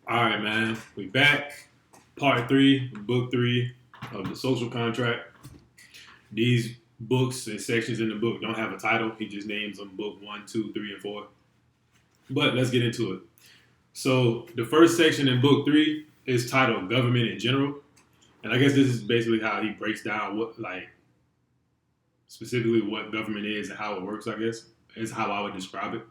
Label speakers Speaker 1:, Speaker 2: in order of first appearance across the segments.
Speaker 1: All right, man. We back. Part three, book three of the social contract. These books and sections in the book don't have a title. He just names them book one, two, three, and four. But let's get into it. So the first section in book three is titled Government in General. And I guess this is basically how he breaks down what, like, specifically what government is and how it works, I guess, is how I would describe it.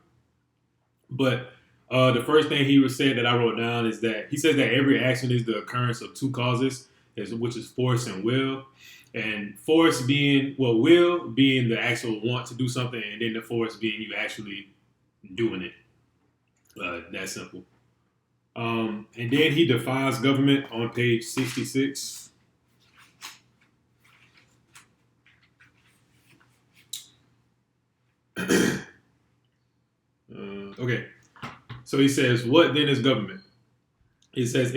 Speaker 1: But the first thing he was said that I wrote down is that he says that every action is the occurrence of two causes, which is force and will. And force being, well, will being the actual want to do something, and then the force being you actually doing it. That simple. And then he defines government on page 66. Okay. So he says, what then is government? It says,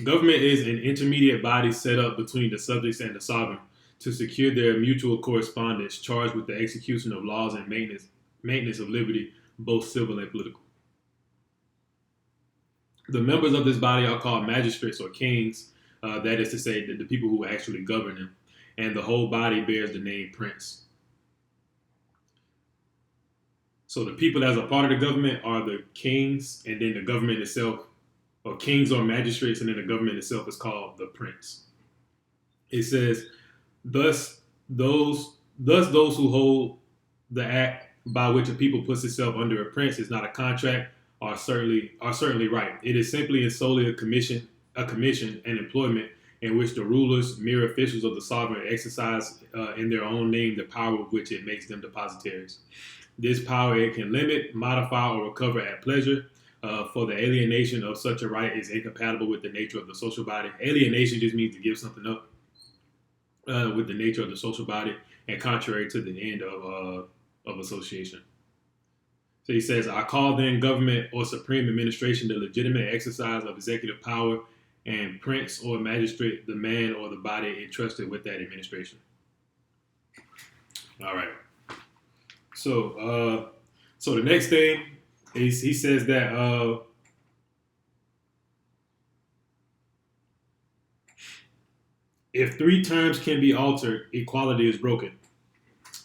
Speaker 1: government is an intermediate body set up between the subjects and the sovereign to secure their mutual correspondence, charged with the execution of laws and maintenance of liberty, both civil and political. The members of this body are called magistrates or kings, that is to say, the people who actually govern them, and the whole body bears the name prince. So the people that are part of the government are the kings, and then the government itself, or kings or magistrates, and then the government itself is called the prince. It says, thus those who hold the act by which a people puts itself under a prince is not a contract are certainly right. It is simply and solely a commission, and employment in which the rulers, mere officials of the sovereign, exercise in their own name the power with which it makes them depositaries. This power it can limit, modify, or recover at pleasure. For the alienation of such a right is incompatible with the nature of the social body. Alienation just means to give something up with the nature of the social body and contrary to the end of association. So he says, I call then government or supreme administration the legitimate exercise of executive power, and prince or magistrate the man or the body entrusted with that administration. All right. So the next thing is he says that if three terms can be altered, equality is broken.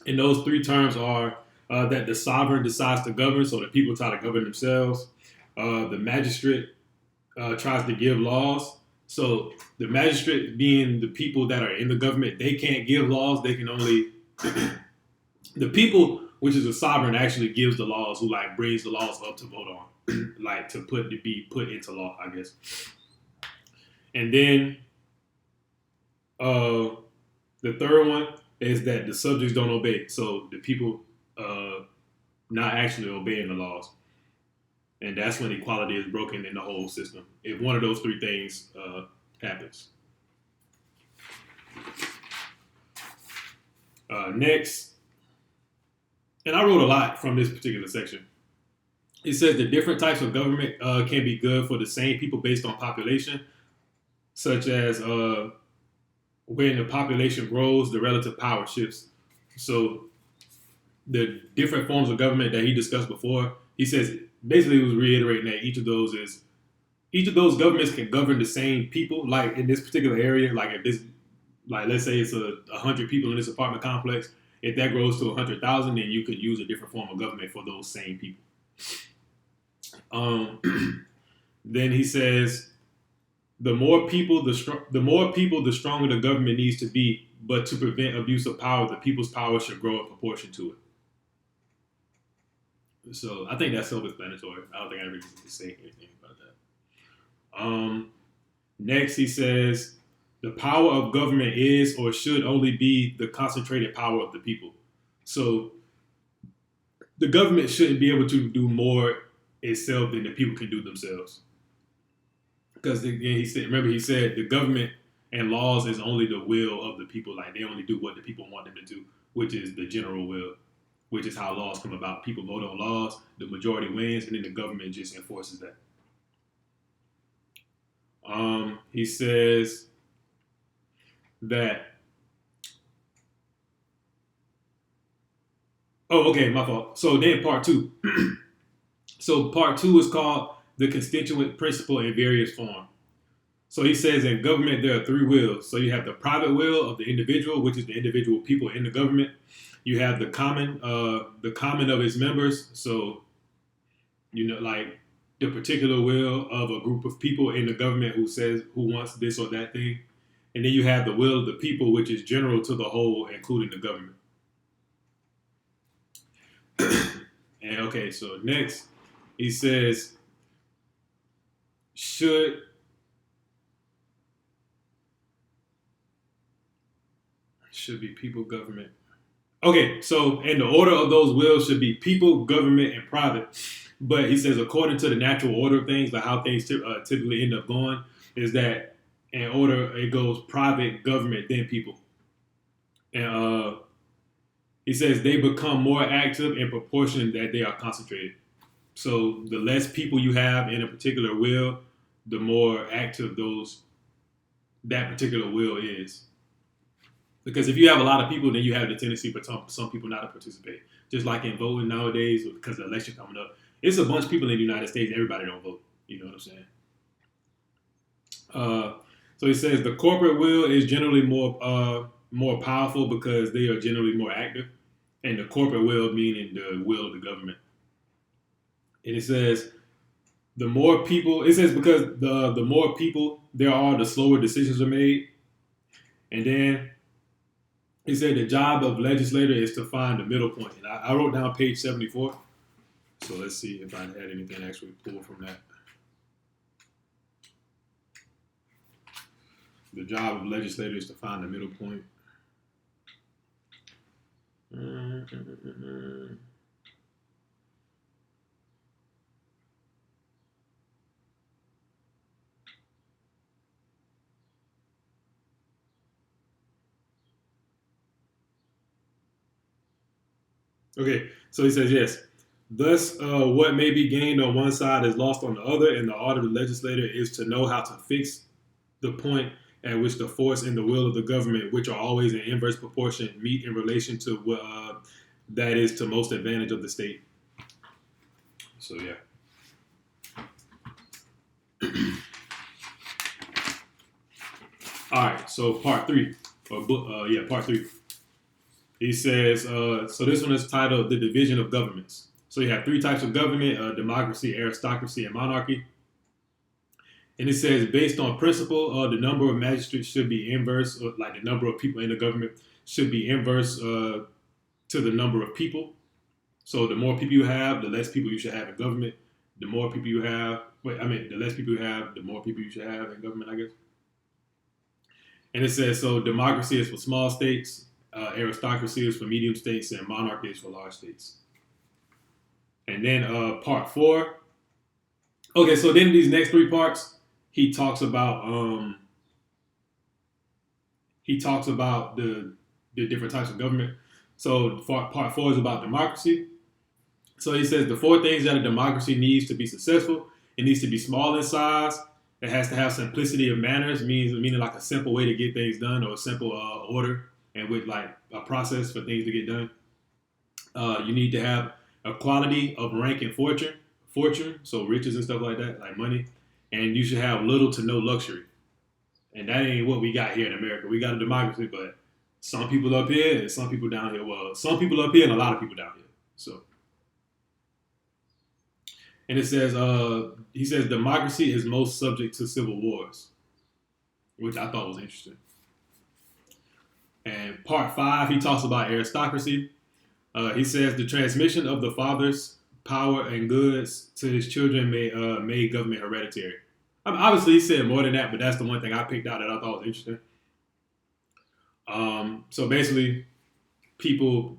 Speaker 1: And those three terms are that the sovereign decides to govern, so the people try to govern themselves. The magistrate tries to give laws. So the magistrate, being the people that are in the government, they can't give laws. They can only the people, which is the sovereign, actually gives the laws, who like brings the laws up to vote on, like to be put into law, I guess. And then the third one is that the subjects don't obey. So the people not actually obeying the laws. And that's when equality is broken in the whole system. If one of those three things happens. Next, and I wrote a lot from this particular section. It says the different types of government can be good for the same people based on population, such as when the population grows, the relative power shifts. So the different forms of government that he discussed before, he says basically he was reiterating that each of those governments can govern the same people. Like in this particular area, like if this, like let's say it's 100 people in this apartment complex, if that grows to 100,000, then you could use a different form of government for those same people. Then he says, the more people, the stronger the government needs to be. But to prevent abuse of power, the people's power should grow in proportion to it. So I think that's self-explanatory. I don't think I really need to say anything about that. Next, he says, the power of government is or should only be the concentrated power of the people. So the government shouldn't be able to do more itself than the people can do themselves. Because he said the government and laws is only the will of the people. Like they only do what the people want them to do, which is the general will, which is how laws come about. People vote on laws, the majority wins, and then the government just enforces that. He says that. Oh, okay, my fault. So then part two. So part two is called the constituent principle in various forms. So he says in government there are three wills. So you have the private will of the individual, which is the individual people in the government. You have the common of its members. So like the particular will of a group of people in the government who wants this or that thing. And then you have the will of the people, which is general to the whole, including the government. And okay, so next he says should be people, government. Okay, so in the order of those wills should be people, government, and private. But he says according to the natural order of things, like how things typically end up going, is that in order it goes private, government, then people. And he says they become more active in proportion that they are concentrated. So the less people you have in a particular will, the more active that particular will is. Because if you have a lot of people, then you have the tendency for some people not to participate. Just like in voting nowadays, because the election coming up, it's a bunch of people in the United States. Everybody don't vote. You know what I'm saying? So he says the corporate will is generally more powerful because they are generally more active, and the corporate will meaning the will of the government. And it says the more people. It says because the more people there are, the slower decisions are made, and then. He said the job of legislator is to find the middle point. And I wrote down page 74. So let's see if I had anything actually pulled from that. The job of legislator is to find the middle point. Okay, so he says, yes. Thus, what may be gained on one side is lost on the other, and the art of the legislator is to know how to fix the point at which the force and the will of the government, which are always in inverse proportion, meet in relation to what that is to most advantage of the state. So, yeah. All right, so part 3, part 3. He says, so this one is titled The Division of Governments. So you have 3 types of government, democracy, aristocracy, and monarchy. And it says, based on principle, the number of magistrates should be inverse, like the number of people in the government should be inverse to the number of people. So the more people you have, the less people you should have in government. The more people you have, the less people you have, the more people you should have in government, I guess. And it says, so democracy is for small states, aristocracy is for medium states, and monarchy is for large states. And then part 4. Okay, so then these next 3 parts, he talks about the different types of government. So part 4 is about democracy. So he says the 4 things that a democracy needs to be successful. It needs to be small in size. It has to have simplicity of manners, meaning like a simple way to get things done, or a simple order, and with like a process for things to get done. You need to have equality of rank and fortune, so riches and stuff like that, like money. And you should have little to no luxury. And that ain't what we got here in America. We got a democracy, but some people up here and some people down here. Well, some people up here and a lot of people down here. So, and it says, he says democracy is most subject to civil wars, which I thought was interesting. And part 5, he talks about aristocracy. He says the transmission of the father's power and goods to his children made government hereditary. I mean, obviously, he said more than that, but that's the one thing I picked out that I thought was interesting. So basically, people,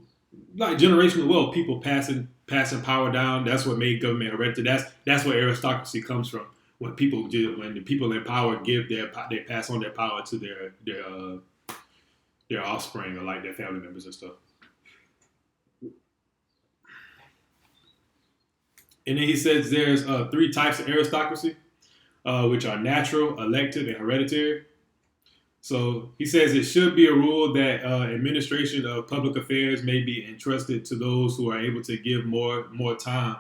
Speaker 1: like generational wealth, people passing power down. That's what made government hereditary. That's where aristocracy comes from. When the people in power they pass on their power to their offspring, or like their family members and stuff. And then he says there's 3 types of aristocracy, which are natural, elective, and hereditary. So he says it should be a rule that administration of public affairs may be entrusted to those who are able to give more time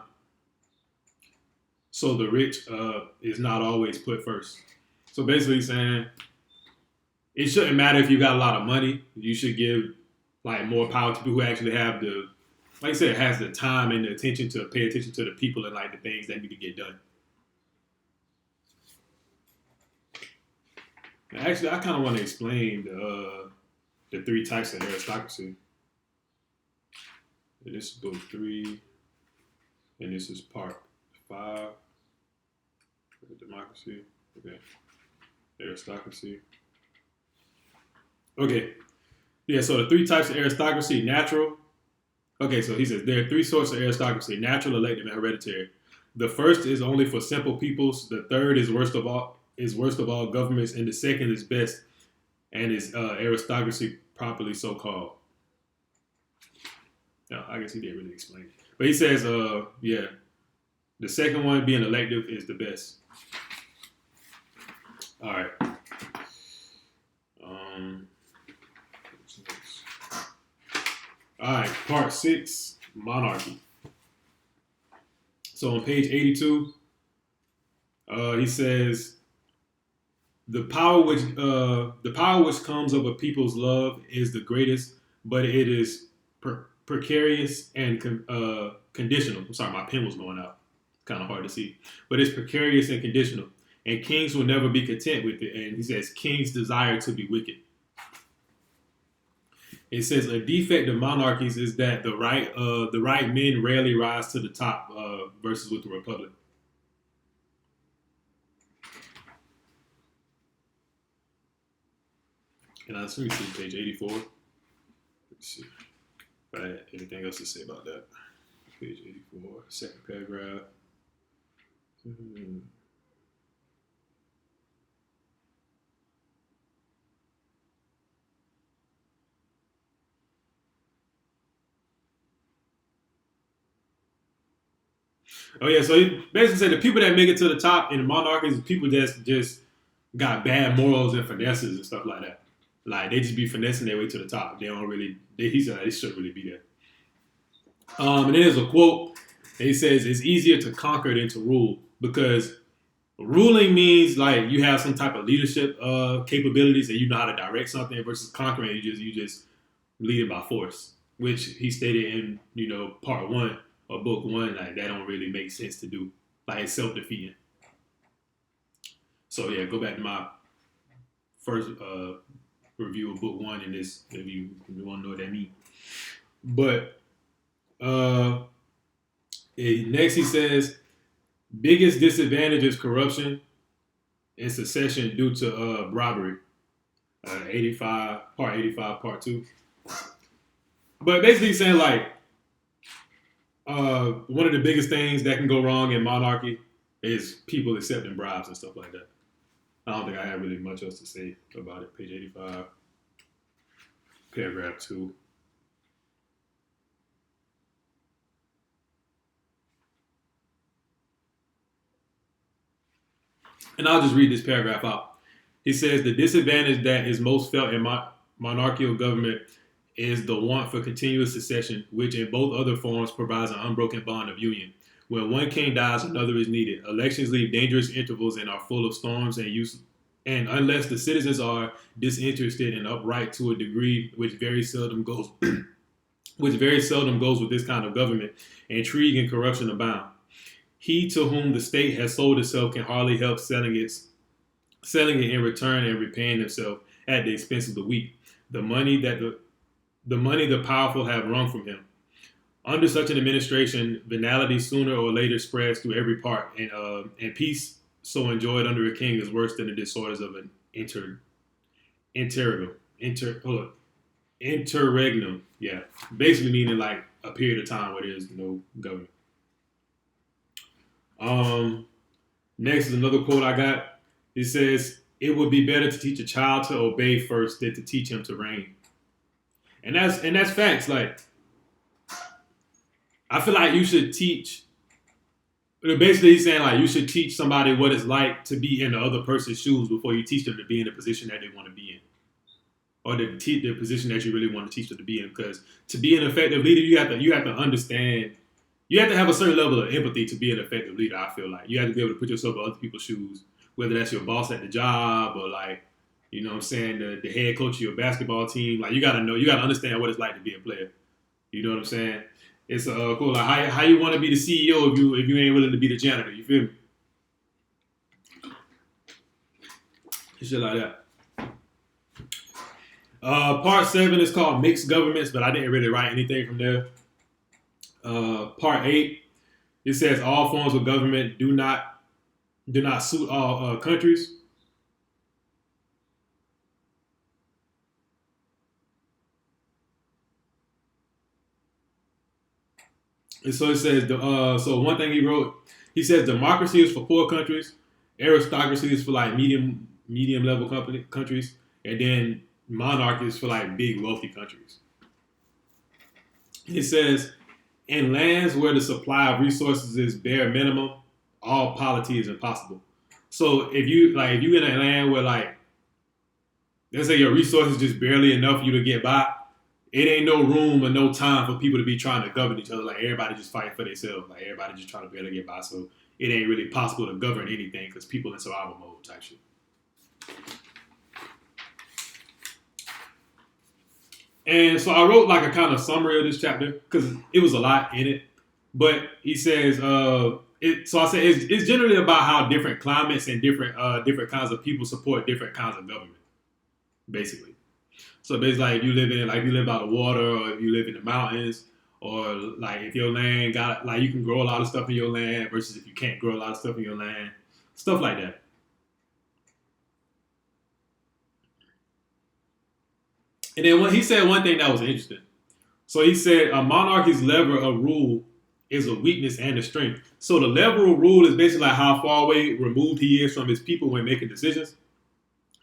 Speaker 1: so the rich is not always put first. So basically saying it shouldn't matter if you got a lot of money. You should give like more power to people who actually have the, like I said, has the time and the attention to pay attention to the people and like the things that need to get done. Actually, I kind of want to explain the three types of aristocracy. And this is book 3, and this is part 5. Democracy. Okay. Aristocracy. Okay. Yeah, so the 3 types of aristocracy: natural. Okay, so he says there are 3 sorts of aristocracy: natural, elective, and hereditary. The first is only for simple peoples. The third is worst of all governments, and the second is best and is aristocracy properly so called. No, I guess he didn't really explain it. But he says, yeah, the second one being elective is the best. All right. All right, part 6, monarchy. So on page 82, he says, the power which comes of a people's love is the greatest, but it is precarious and conditional. I'm sorry, my pen was going out. Kind of hard to see, but it's precarious and conditional. And kings will never be content with it. And he says, kings desire to be wicked. It says a defect of monarchies is that the right men rarely rise to the top versus with the republic. And let me see page 84. Let's see if I had anything else to say about that. Page 84, second paragraph. Oh yeah, so he basically said the people that make it to the top in monarchies are people that just got bad morals and finesses and stuff like that. Like they just be finessing their way to the top. They don't really. He said they shouldn't really be there. And then there's a quote. He says it's easier to conquer than to rule because ruling means like you have some type of leadership capabilities and you know how to direct something versus conquering you just lead it by force, which he stated in part 1 of book 1. Like that don't really make sense to do. Like it's self-defeating. So yeah, go back to my first review of book 1 in this if you want to know what that means. But next he says biggest disadvantage is corruption and secession due to robbery. 85, part 2. But basically he's saying like one of the biggest things that can go wrong in monarchy is people accepting bribes and stuff like that. I don't think I have really much else to say about it. Page 85, paragraph 2. And I'll just read this paragraph out. He says, the disadvantage that is most felt in monarchical government is the want for continuous succession, which in both other forms provides an unbroken bond of union. When one king dies, another is needed. Elections leave dangerous intervals and are full of storms and use. And unless the citizens are disinterested and upright to a degree which very seldom goes with this kind of government, intrigue and corruption abound. He to whom the state has sold itself can hardly help selling it in return and repaying himself at the expense of the weak. The money the powerful have wrung from him. Under such an administration, venality sooner or later spreads through every part, and peace so enjoyed under a king is worse than the disorders of an interregnum. Yeah, basically meaning like a period of time where there's no government. Next is another quote I got. It says, "It would be better to teach a child to obey first than to teach him to reign." And that's facts. Like, I feel like you should teach. Basically, he's saying like you should teach somebody what it's like to be in the other person's shoes before you teach them to be in the position that they want to be in, or the position that you really want to teach them to be in. Because to be an effective leader, you have to understand, you have to have a certain level of empathy to be an effective leader. I feel like you have to be able to put yourself in other people's shoes, whether that's your boss at the job or like, you know what I'm saying, the head coach of your basketball team. Like you gotta know, you gotta understand what it's like to be a player. You know what I'm saying? It's cool. Like how you want to be the CEO if you ain't willing to be the janitor. You feel me? Shit like that. Part 7 is called Mixed Governments, but I didn't really write anything from there. Part 8, it says all forms of government do not suit all countries. And so it says so one thing he wrote, he says democracy is for poor countries, aristocracy is for like medium level countries, and then monarchy is for like big wealthy countries. It says in lands where the supply of resources is bare minimum, all polity is impossible. So if you in a land where like let's say your resources just barely enough for you to get by, it ain't no room or no time for people to be trying to govern each other. Like everybody just fighting for themselves. Like everybody just trying to barely get by. So it ain't really possible to govern anything because people in survival mode type shit. And so I wrote like a kind of summary of this chapter because it was a lot in it. But he says, so I said it's generally about how different climates and different kinds of people support different kinds of government, basically. So basically, like if you live by the water, or if you live in the mountains, or like if your land got like you can grow a lot of stuff in your land versus if you can't grow a lot of stuff in your land, stuff like that. And then he said one thing that was interesting. So he said a monarchy's lever of rule is a weakness and a strength. So the lever of rule is basically like how far away removed he is from his people when making decisions.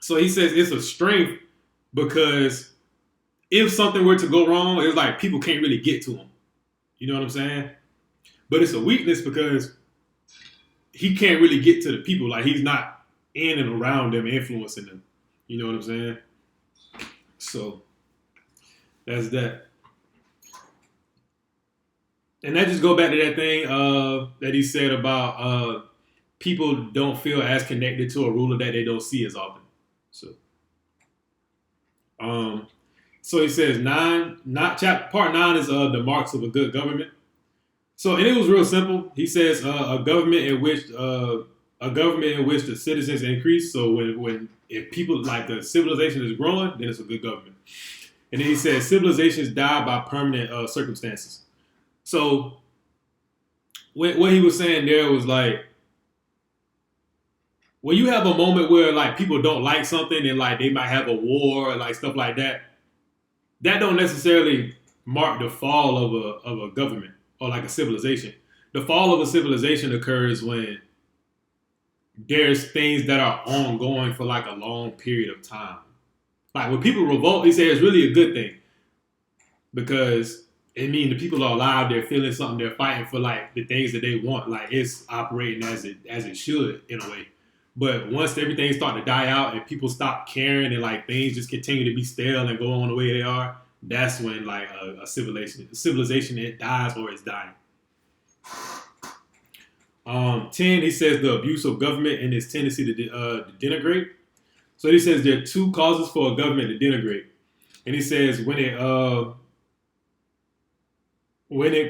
Speaker 1: So he says it's a strength because if something were to go wrong, it's like people can't really get to him. You know what I'm saying? But it's a weakness because he can't really get to the people. Like he's not in and around them, influencing them. You know what I'm saying? So that's that. And that just go back to that thing that he said about people don't feel as connected to a ruler that they don't see as often. So he says part 9 is the marks of a good government. So and it was real simple. He says a government in which the citizens increase. So if people like the civilization is growing, then it's a good government. And then he says civilizations die by permanent circumstances. So what he was saying there was like when you have a moment where like people don't like something and like they might have a war or like stuff like that, that don't necessarily mark the fall of a government or like a civilization. The fall of a civilization occurs when there's things that are ongoing for like a long period of time. Like when people revolt, he said it's really a good thing because it means the people are alive, they're feeling something, they're fighting for like the things that they want. Like it's operating as it should in a way. But once everything starts to die out and people stop caring and like things just continue to be stale and go on the way they are, that's when like a civilization it dies or it's dying. 10, he says the abuse of government and its tendency to denigrate. So he says there are 2 causes for a government to denigrate. And he says when it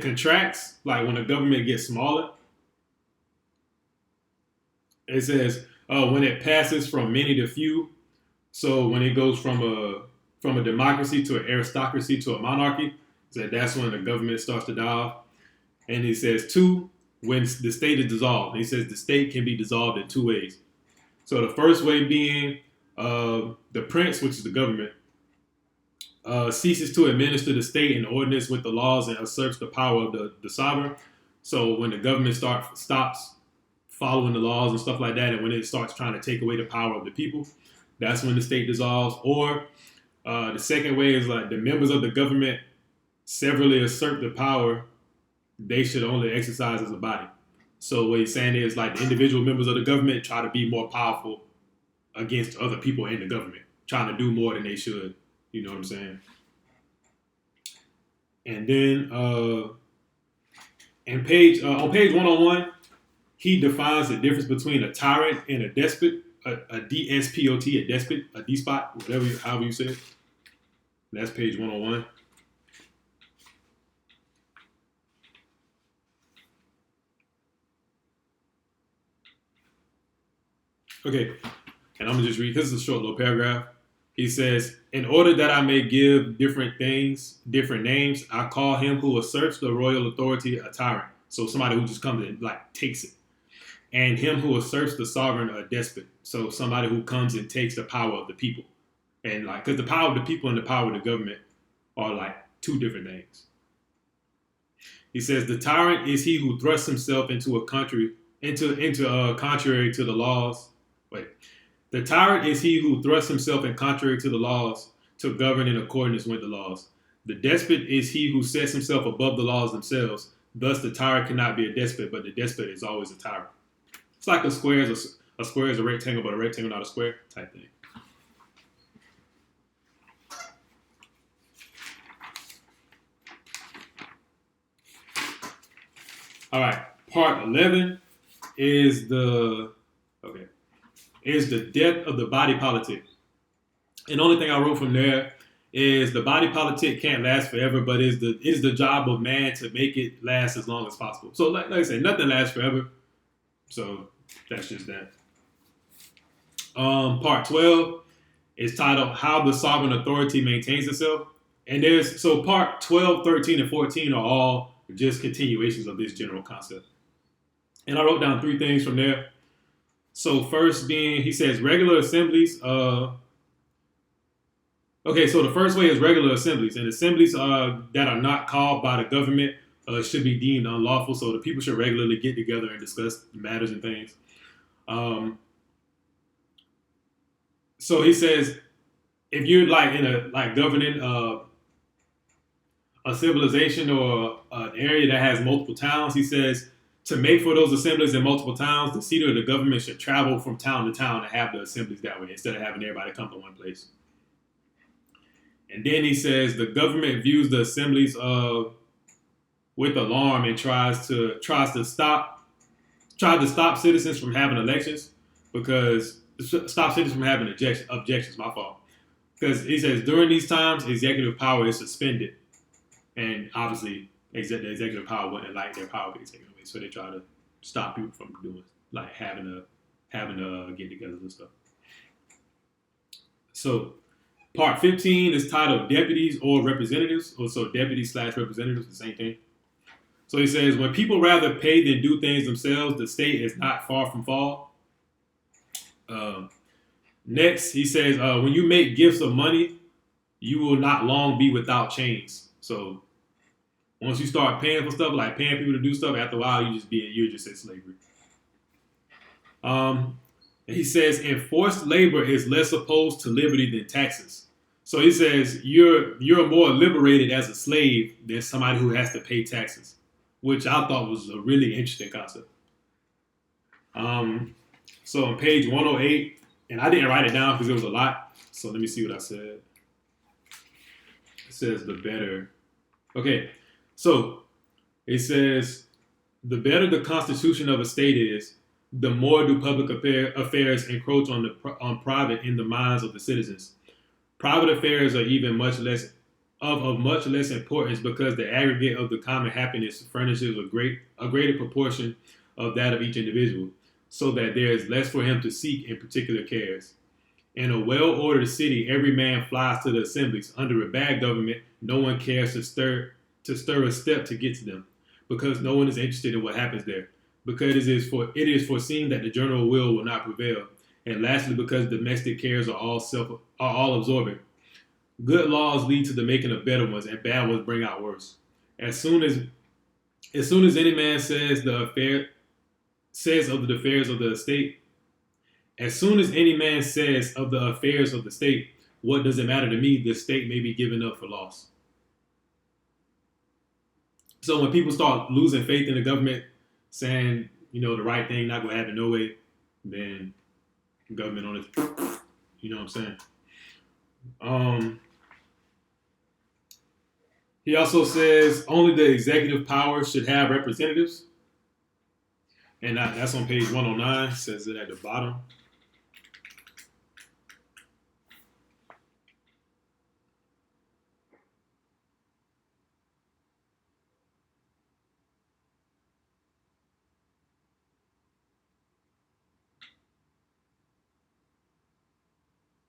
Speaker 1: contracts, like when a government gets smaller, it says when it passes from many to few. So when it goes from a democracy to an aristocracy to a monarchy, so that's when the government starts to die off. And he says 2, when the state is dissolved. And he says the state can be dissolved in 2 ways. So the first way being the prince, which is the government, ceases to administer the state in ordinance with the laws and usurps the power of the sovereign. So when the government stops following the laws and stuff like that, and when it starts trying to take away the power of the people, that's when the state dissolves. Or the second way is like the members of the government severally usurp the power they should only exercise as a body. So what he's saying is like the individual members of the government try to be more powerful against other people in the government, trying to do more than they should. You know what I'm saying? And then And on page 101, he defines the difference between a tyrant and a despot, a DSPOT, a despot, a despot, however you say it. That's page 101. Okay, and I'm gonna just read. This is a short little paragraph. He says, "In order that I may give different things, different names, I call him who asserts the royal authority a tyrant." So somebody who just comes and like takes it. And him who asserts the sovereign a despot. So somebody who comes and takes the power of the people. And like, because the power of the people and the power of the government are like two different things. He says the tyrant is he who thrusts himself into a country contrary to the laws. Wait, the tyrant is he who thrusts himself in contrary to the laws to govern in accordance with the laws. The despot is he who sets himself above the laws themselves. Thus, the tyrant cannot be a despot, but the despot is always a tyrant. It's like a square is a rectangle, but a rectangle not a square type thing. All right, part 11 is the death of the body politic. And the only thing I wrote from there is the body politic can't last forever, but it is the job of man to make it last as long as possible. So like I said, nothing lasts forever. So that's just that. Part 12 is titled How the Sovereign Authority Maintains Itself. And so part 12, 13, and 14 are all just continuations of this general concept. And I wrote down 3 things from there. So first being, he says regular assemblies. So the first way is regular assemblies. And assemblies that are not called by the government should be deemed unlawful. So the people should regularly get together and discuss matters and things. So he says, if you're like in a governing a civilization or an area that has multiple towns, he says to make for those assemblies in multiple towns, the seat of the government should travel from town to town and have the assemblies that way instead of having everybody come to one place. And then he says the government views the assemblies with alarm and tries to stop citizens from having elections because stop citizens from having objections. My fault. Because he says during these times, executive power is suspended, and obviously the executive power wouldn't like their power being taken away, so they try to stop people from doing like having to get-togethers and stuff. So part 15 is titled Deputies or Representatives, or so deputies/representatives, the same thing. So he says when people rather pay than do things themselves, the state is not far from fall. Next, he says, when you make gifts of money, you will not long be without chains. So once you start paying for stuff, like paying people to do stuff, after a while, you're just in slavery. He says, enforced labor is less opposed to liberty than taxes. So he says, you're more liberated as a slave than somebody who has to pay taxes, which I thought was a really interesting concept. So on page 108, and I didn't write it down because it was a lot. So let me see what I said. It says the better. Okay, so it says the better the constitution of a state is, the more do public affairs encroach on private in the minds of the citizens. Private affairs are even much less importance because the aggregate of the common happiness furnishes a greater proportion of that of each individual, so that there is less for him to seek in particular cares. In a well-ordered city, every man flies to the assemblies. Under a bad government, no one cares to stir a step to get to them, because no one is interested in what happens there, because it is foreseen that the general will not prevail, and lastly, because domestic cares are all absorbing. Good laws lead to the making of better ones, and bad ones bring out worse. As soon as any man says of the affairs of the state, as soon as any man says of the affairs of the state, what does it matter to me? The state may be given up for loss. So when people start losing faith in the government, saying, the right thing, not going to happen no way, then the government on it, you know what I'm saying? He also says only the executive power should have representatives. And that's on page 109. Says it at the bottom.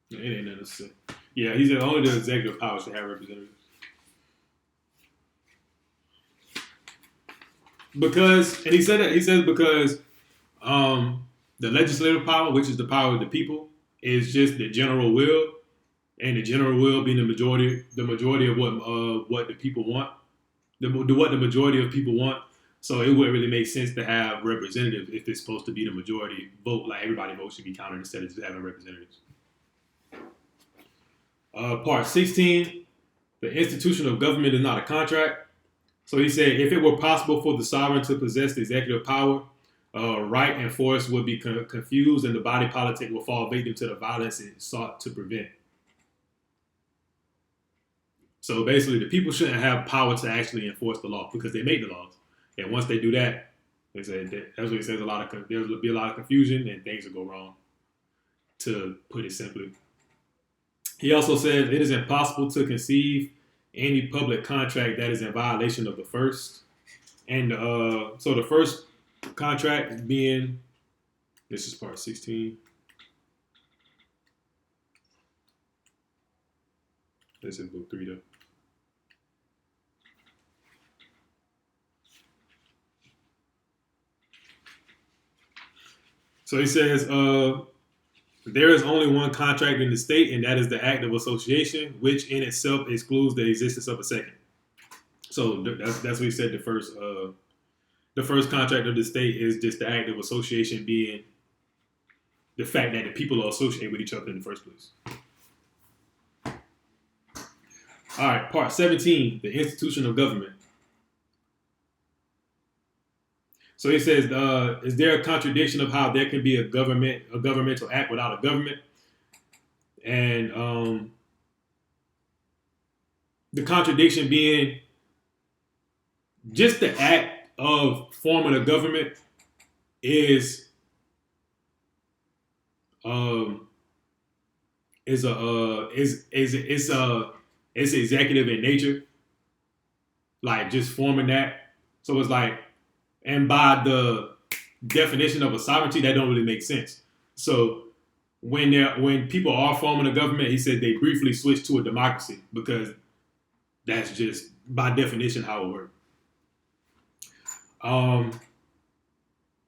Speaker 1: It ain't nothing to say. Yeah, he said only the executive power should have representatives. Because, and he says because the legislative power, which is the power of the people, is just the general will, and the general will being the majority of what the people want, what the majority of people want. So it wouldn't really make sense to have representatives if it's supposed to be the majority vote. Like everybody vote should be counted instead of just having representatives. Part 16, the institution of government is not a contract. So he said, if it were possible for the sovereign to possess the executive power, right and force would be confused, and the body politic will fall victim to the violence it sought to prevent. So basically, the people shouldn't have power to actually enforce the law because they make the laws, and once they do that, they say that's what he says. There'll be a lot of confusion and things will go wrong. To put it simply, he also says it is impossible to conceive any public contract that is in violation of the first. And so the first contract being, this is part 16. This is book 3 though. So he says, there is only one contract in the state, and that is the act of association, which in itself excludes the existence of a second. So that's what he said. The first contract of the state is just the act of association, being the fact that the people are associated with each other in the first place. All right, part 17, the institution of government. So he says, is there a contradiction of how there can be a governmental act without a government? And the contradiction being just the act of forming a government is executive in nature, like just forming that. So it's like, and by the definition of a sovereignty, that don't really make sense. So when people are forming a government, he said they briefly switch to a democracy because that's just by definition how it works.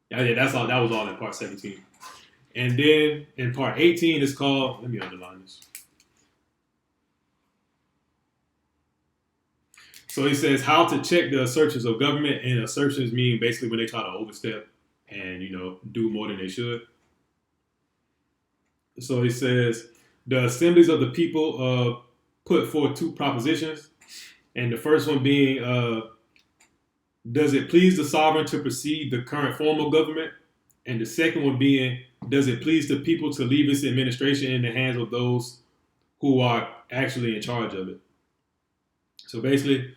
Speaker 1: Yeah, that's all. That was all in part 17. And then in part 18, it's called, let me underline this. So he says how to check the assertions of government, and assertions mean basically when they try to overstep and do more than they should. So he says the assemblies of the people put forth two propositions, and the first one being, does it please the sovereign to precede the current form of government? And the second one being, does it please the people to leave its administration in the hands of those who are actually in charge of it? So basically,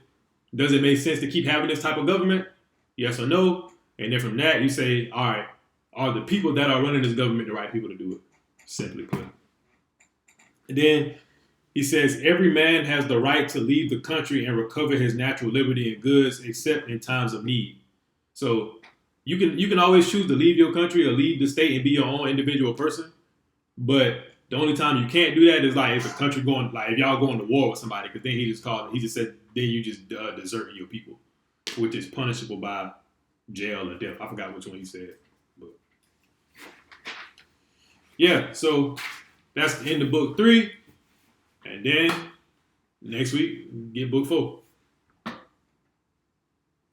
Speaker 1: does it make sense to keep having this type of government? Yes or no? And then from that, you say, all right, are the people that are running this government the right people to do it? Simply put. And then he says, every man has the right to leave the country and recover his natural liberty and goods except in times of need. So you can always choose to leave your country or leave the state and be your own individual person. But the only time you can't do that is like if a country going, like if y'all going to war with somebody, because then he just said, then you just deserting your people, which is punishable by jail or death. I forgot which one he said. But yeah, so that's the end of book 3. And then next week, get book 4.